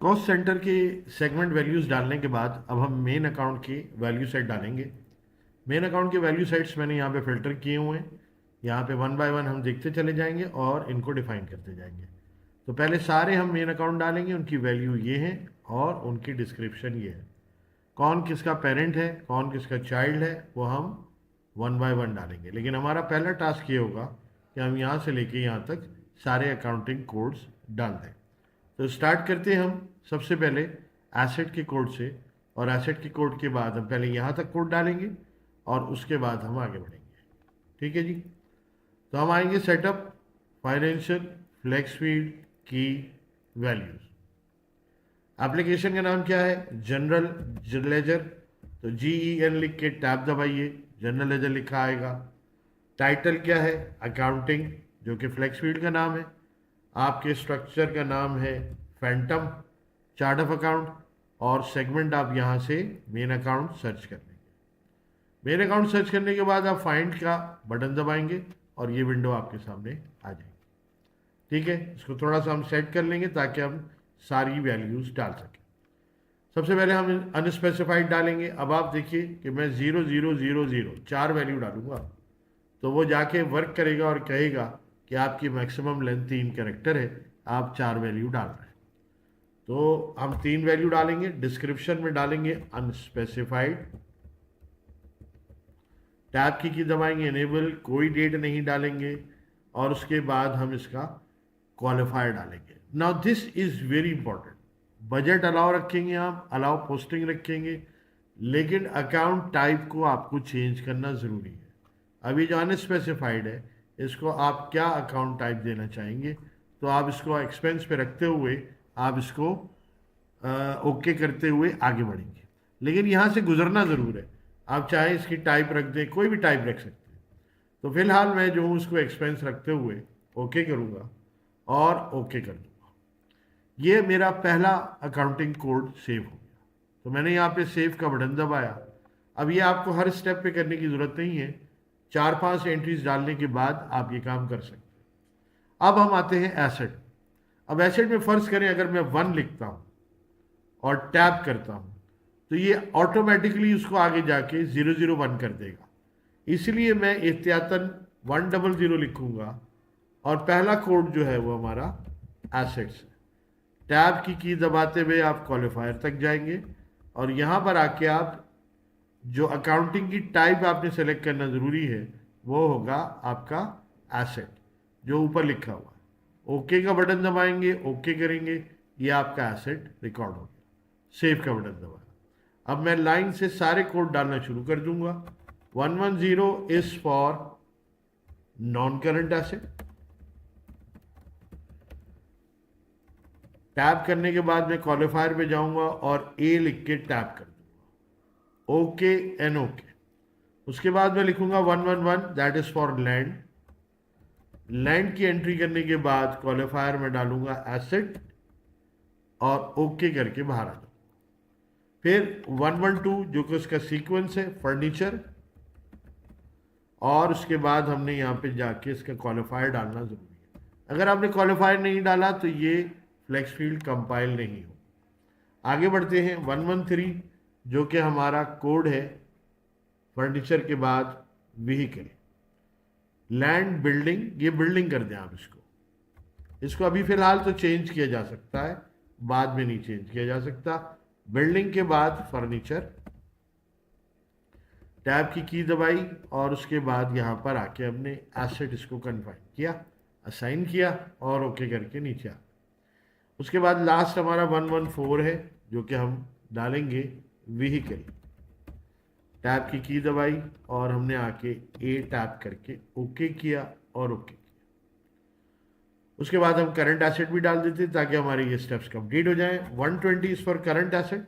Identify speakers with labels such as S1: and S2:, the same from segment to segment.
S1: Cost centre के segment values डालने के बाद अब हम मेन अकाउंट की वैल्यू सेट डालेंगे। मेन अकाउंट के वैल्यू सेट्स मैंने यहाँ पे फ़िल्टर किए हुए हैं। यहाँ पे वन बाय वन हम देखते चले जाएंगे और इनको डिफाइन करते जाएंगे। तो पहले सारे हम मेन अकाउंट डालेंगे, उनकी वैल्यू ये है और उनकी डिस्क्रिप्शन ये है। कौन किसका पेरेंट है, कौन किसका चाइल्ड है, वो हम वन बाय वन डालेंगे। लेकिन हमारा पहला टास्क ये होगा कि हम यहाँ से लेके यहाँ तक सारे अकाउंटिंग कोड्स डाल दें। तो स्टार्ट करते हैं हम सबसे पहले एसेट के कोड से, और एसेट के कोड के बाद हम पहले यहाँ तक कोड डालेंगे और उसके बाद हम आगे बढ़ेंगे। ठीक है जी। तो हम आएंगे सेटअप, फाइनेंशियल, फ्लेक्सफील्ड, की, वैल्यूज। एप्लीकेशन का नाम क्या है? General ledger. तो GEN लिख के टैब दबाइए, जनरल लेजर लिखा आएगा। टाइटल क्या है? अकाउंटिंग, जो कि फ्लेक्सफील्ड का नाम है। आपके स्ट्रक्चर का नाम है फैंटम चार्ट ऑफ अकाउंट, और सेगमेंट आप यहाँ से मेन अकाउंट सर्च कर लेंगे। मेन अकाउंट सर्च करने के बाद आप फाइंड का बटन दबाएंगे और ये विंडो आपके सामने आ जाएगी। ठीक है, इसको थोड़ा सा हम सेट कर लेंगे ताकि हम सारी वैल्यूज़ डाल सकें। सबसे पहले हम अनस्पेसिफाइड डालेंगे। अब आप देखिए कि मैं 0000 4 वैल्यू डालूंगा तो वो जाके वर्क करेगा और कहेगा कि आपकी मैक्सिमम लेंथ 3 कैरेक्टर है, आप 4 वैल्यू डाल रहे हैं। तो हम 3 वैल्यू डालेंगे। डिस्क्रिप्शन में डालेंगे अनस्पेसिफाइड, टैब की दबाएंगे, इनेबल, कोई डेट नहीं डालेंगे, और उसके बाद हम इसका क्वालिफायर डालेंगे। Now this is very important. Budget allow रखेंगे, आप अलाउ पोस्टिंग रखेंगे, लेकिन अकाउंट टाइप को आपको चेंज करना ज़रूरी है। अभी जो अनस्पेसिफाइड है, इसको आप क्या अकाउंट टाइप देना चाहेंगे, तो आप इसको एक्सपेंस पे रखते हुए आप इसको ओके करते हुए आगे बढ़ेंगे। लेकिन यहाँ से गुजरना ज़रूर है। आप चाहे इसकी टाइप रख दें, कोई भी टाइप रख सकते हैं। तो फिलहाल मैं जो हूँ उसको एक्सपेंस रखते हुए ओके करूँगा और ओके कर दूँगा। ये मेरा पहला अकाउंटिंग कोड सेव हो गया। तो मैंने यहाँ पे सेव का बटन दबाया। अब ये आपको हर स्टेप पे करने की ज़रूरत नहीं है। 4-5 एंट्रीज डालने के बाद आप ये काम कर सकते हैं। अब हम आते हैं एसेट। अब एसेट में फ़र्ज़ करें अगर मैं 1 लिखता हूँ और टैप करता हूँ तो ये ऑटोमेटिकली उसको आगे जाके 001 कर देगा। इसलिए मैं एहतियातन 100 लिखूंगा और पहला कोड जो है वो हमारा एसेट्स है। टैब की दबाते हुए आप क्वालिफायर तक जाएंगे और यहाँ पर आके आप जो अकाउंटिंग की टाइप आपने सेलेक्ट करना ज़रूरी है वो होगा आपका एसेट, जो ऊपर लिखा हुआ है। ओके का बटन दबाएंगे, ओके करेंगे, ये आपका एसेट रिकॉर्ड हो गया। सेव का बटन दबाया। अब मैं लाइन से सारे कोड डालना शुरू कर दूंगा। 110 is for non current asset. Tap करने के बाद मैं क्वालिफायर पे जाऊंगा और ए लिख के टैप कर दूंगा। Okay and okay. उसके बाद मैं लिखूंगा 111, that is for land. Land की एंट्री करने के बाद क्वालिफायर में डालूंगा एसेट और ओके करके बाहर आ जाऊंगा। फिर 112 जो कि उसका सीक्वेंस है, फर्नीचर, और उसके बाद हमने यहाँ पे जाके इसका क्वालिफायर डालना ज़रूरी है। अगर आपने क्वालिफायर नहीं डाला तो ये फ्लेक्सफील्ड कंपाइल नहीं हो। आगे बढ़ते हैं 113 जो कि हमारा कोड है फर्नीचर के बाद व्हीकल। लैंड, बिल्डिंग, ये बिल्डिंग कर दें आप इसको अभी फ़िलहाल तो चेंज किया जा सकता है, बाद में नहीं चेंज किया जा सकता। बिल्डिंग के बाद फर्नीचर। टैब की दबाई और उसके बाद यहाँ पर आके हमने एसेट इसको कन्फाइन किया, असाइन किया और ओके करके नीचे आ। उसके बाद लास्ट हमारा 114 है जो कि हम डालेंगे व्हीकल। टैब की दबाई और हमने आके ए टैप करके ओके किया और ओके किया। उसके बाद हम करंट एसेट भी डाल देते ताकि हमारे ये स्टेप्स कंप्लीट हो जाएं। 120 इज फॉर करंट एसेट,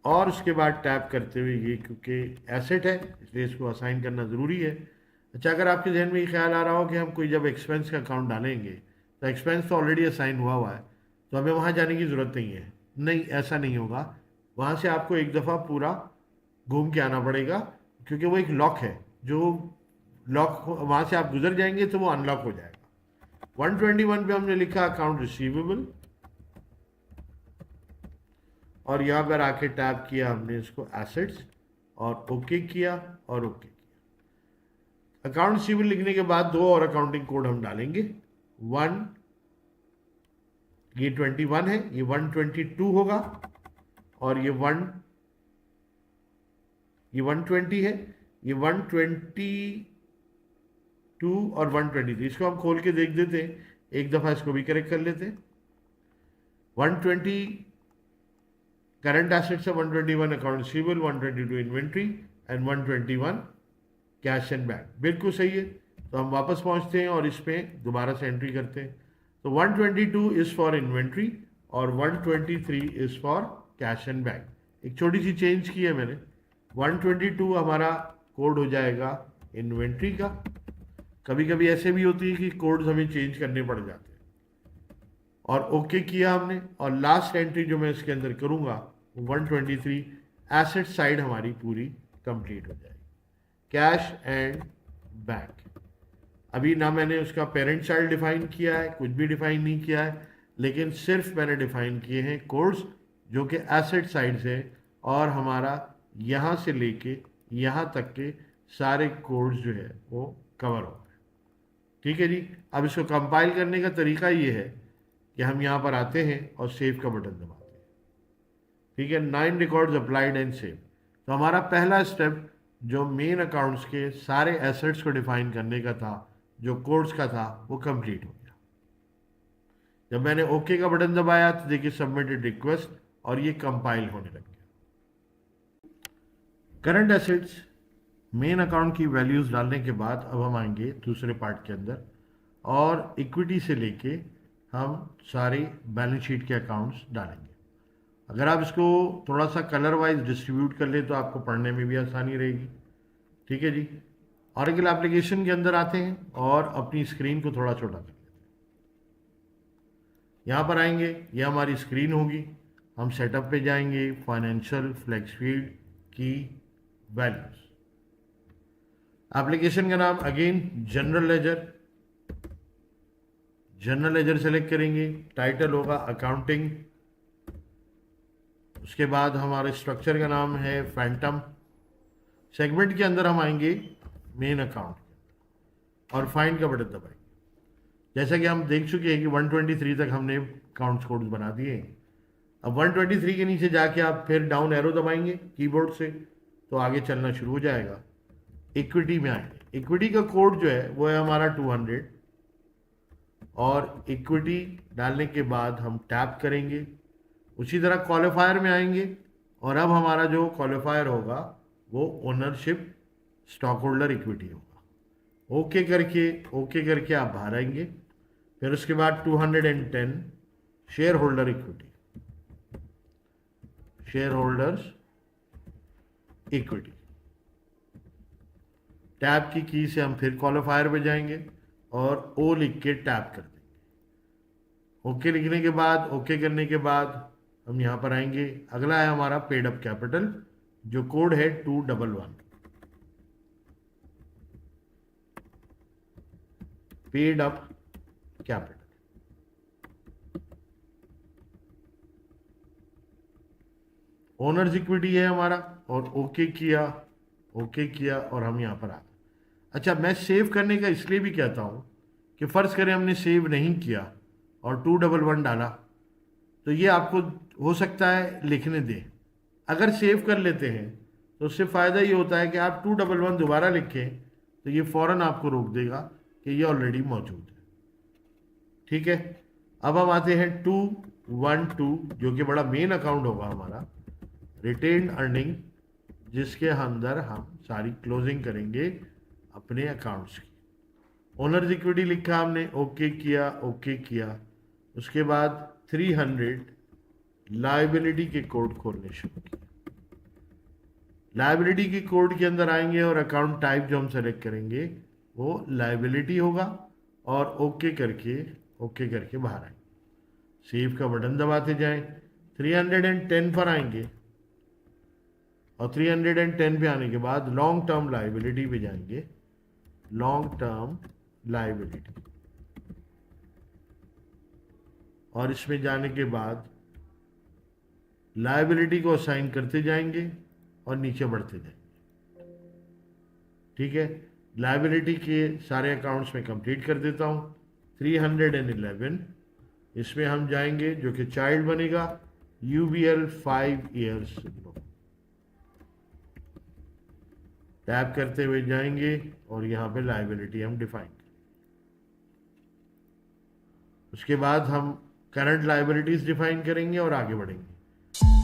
S1: और उसके बाद टैप करते हुए ये क्योंकि एसेट है इसलिए इसको असाइन करना ज़रूरी है। अच्छा, अगर आपके जहन में ये ख्याल आ रहा हो कि हम कोई जब एक्सपेंस का अकाउंट डालेंगे तो एक्सपेंस तो ऑलरेडी असाइन हुआ है तो हमें वहाँ जाने की ज़रूरत नहीं है, नहीं, ऐसा नहीं होगा। वहाँ से आपको एक दफ़ा पूरा घूम के आना पड़ेगा क्योंकि वो एक लॉक है, जो लॉक वहाँ से आप गुजर जाएंगे तो वो अनलॉक हो जाएगा। 121 पे हमने लिखा अकाउंट रिसीवेबल, और यहां पर आके टैप किया हमने इसको एसेट्स और ओके किया और ओके किया। अकाउंट रिसीवेबल लिखने के बाद दो और अकाउंटिंग कोड हम डालेंगे। वन, ये 21 है, ये 122 होगा, और ये 120 है, ये 122 और 123। इसको हम खोल के देख देते हैं, एक दफ़ा इसको भी करेक्ट कर लेते हैं। 120 करंट एसेट्स है, 121 account receivable, 122 inventory and 121 cash and bank. बिल्कुल सही है। तो हम वापस पहुंचते हैं और इसमें दोबारा से एंट्री करते हैं। तो 122 इज़ फॉर इन्वेंट्री और 123 is for cash and bank. एक छोटी सी चेंज की है मैंने। 122 हमारा कोड हो जाएगा इन्वेंट्री का। कभी कभी ऐसे भी होती है कि कोड्स हमें चेंज करने पड़ जाते हैं, और ओके किया हमने। और लास्ट एंट्री जो मैं इसके अंदर करूँगा 123, एसेट साइड हमारी पूरी कंप्लीट हो जाएगी, कैश एंड बैंक। अभी ना मैंने उसका पेरेंट चाइल्ड डिफाइन किया है, कुछ भी डिफाइन नहीं किया है, लेकिन सिर्फ मैंने डिफाइन किए हैं कोड्स जो कि एसेट साइड से, और हमारा यहाँ से लेके यहाँ तक के सारे कोड्स जो है वो कवर हो गए। ठीक है जी। अब इसको कंपाइल करने का तरीका ये है कि हम यहाँ पर आते हैं और सेव का बटन दबाते हैं। ठीक है, 9 रिकॉर्ड्स अप्लाइड एंड सेव। तो हमारा पहला स्टेप जो मेन अकाउंट्स के सारे एसेट्स को डिफाइन करने का था, जो कोड्स का था, वो कंप्लीट हो गया। जब मैंने ओके का बटन दबाया तो देखिए सबमिटेड रिक्वेस्ट, और ये कंपाइल होने लग गया। करंट एसेट्स मेन अकाउंट की वैल्यूज डालने के बाद अब हम आएंगे दूसरे पार्ट के अंदर, और इक्विटी से लेके हम सारे बैलेंस शीट के अकाउंट्स डालेंगे। अगर आप इसको थोड़ा सा कलर वाइज डिस्ट्रीब्यूट कर ले तो आपको पढ़ने में भी आसानी रहेगी। ठीक है जी। ऑरेकल एप्लीकेशन के अंदर आते हैं और अपनी स्क्रीन को थोड़ा छोटा कर लेते हैं। यहाँ पर आएंगे, ये हमारी स्क्रीन होगी। हम सेटअप पे जाएंगे, फाइनेंशियल फ्लेक्सफील्ड की वैल्यूज, एप्लीकेशन का नाम again general ledger. General ledger select करेंगे, टाइटल होगा अकाउंटिंग। उसके बाद हमारे स्ट्रक्चर का नाम है फैंटम। सेगमेंट के अंदर हम आएंगे मेन अकाउंट और फाइंड का बटन दबाएंगे। जैसा कि हम देख चुके हैं कि 123 तक हमने अकाउंट्स कोड्स बना दिए। अब 123 के नीचे जाके आप फिर डाउन एरो दबाएंगे कीबोर्ड से, तो आगे चलना शुरू हो जाएगा। इक्विटी में आएंगे। इक्विटी का कोड जो है वो है हमारा 200, और इक्विटी डालने के बाद हम टैप करेंगे। उसी तरह क्वालिफायर में आएंगे, और अब हमारा जो क्वालिफायर होगा वो ओनरशिप स्टॉक होल्डर इक्विटी होगा। ओके करके आप बाहर आएंगे। फिर उसके बाद 210 share holder equity, share holders equity. Tab की की से हम फिर क्वालिफायर पे जाएंगे और ओ लिख के टैप कर देंगे। ओके लिखने के बाद, ओके करने के बाद हम यहाँ पर आएंगे। अगला है हमारा पेड अप कैपिटल, जो कोड है 211। Paid up capital, owners equity है हमारा, और ओके किया और हम यहाँ पर आ गए। अच्छा, मैं सेव करने का इसलिए भी कहता हूँ कि फ़र्ज़ करें हमने सेव नहीं किया और 211 डाला, तो ये आपको हो सकता है लिखने दे। अगर सेव कर लेते हैं तो उससे फ़ायदा ये होता है कि आप 211 दोबारा लिखें तो ये फ़ौरन आपको रोक देगा कि ये ऑलरेडी मौजूद है। ठीक है। अब हम आते हैं 212, जो कि बड़ा मेन अकाउंट होगा हमारा, रिटेन्ड अर्निंग, जिसके अंदर हम सारी क्लोजिंग करेंगे अपने अकाउंट्स की। ओनर्स इक्विटी लिखा हमने, ओके किया। उसके बाद 300 लायबिलिटी के कोड खोलने शुरू किए। लायबिलिटी के कोड के अंदर आएंगे और अकाउंट टाइप जो हम सेलेक्ट करेंगे वो लायबिलिटी होगा, और ओके करके बाहर आएंगे। सेव का बटन दबाते जाएं। 310 पर आएंगे, और 310 पे आने के बाद लॉन्ग टर्म लायबिलिटी पे जाएंगे। लॉन्ग टर्म लायबिलिटी, और इसमें जाने के बाद लायबिलिटी को असाइन करते जाएंगे और नीचे बढ़ते जाएंगे। ठीक है, लायबिलिटी के सारे अकाउंट्स में कंप्लीट कर देता हूँ। 311 इसमें हम जाएंगे, जो कि चाइल्ड बनेगा, UBL 5 years ग्रुप। टैप करते हुए जाएंगे और यहाँ पे लायबिलिटी हम डिफाइन करेंगे। उसके बाद हम करंट लायबिलिटीज डिफाइन करेंगे और आगे बढ़ेंगे।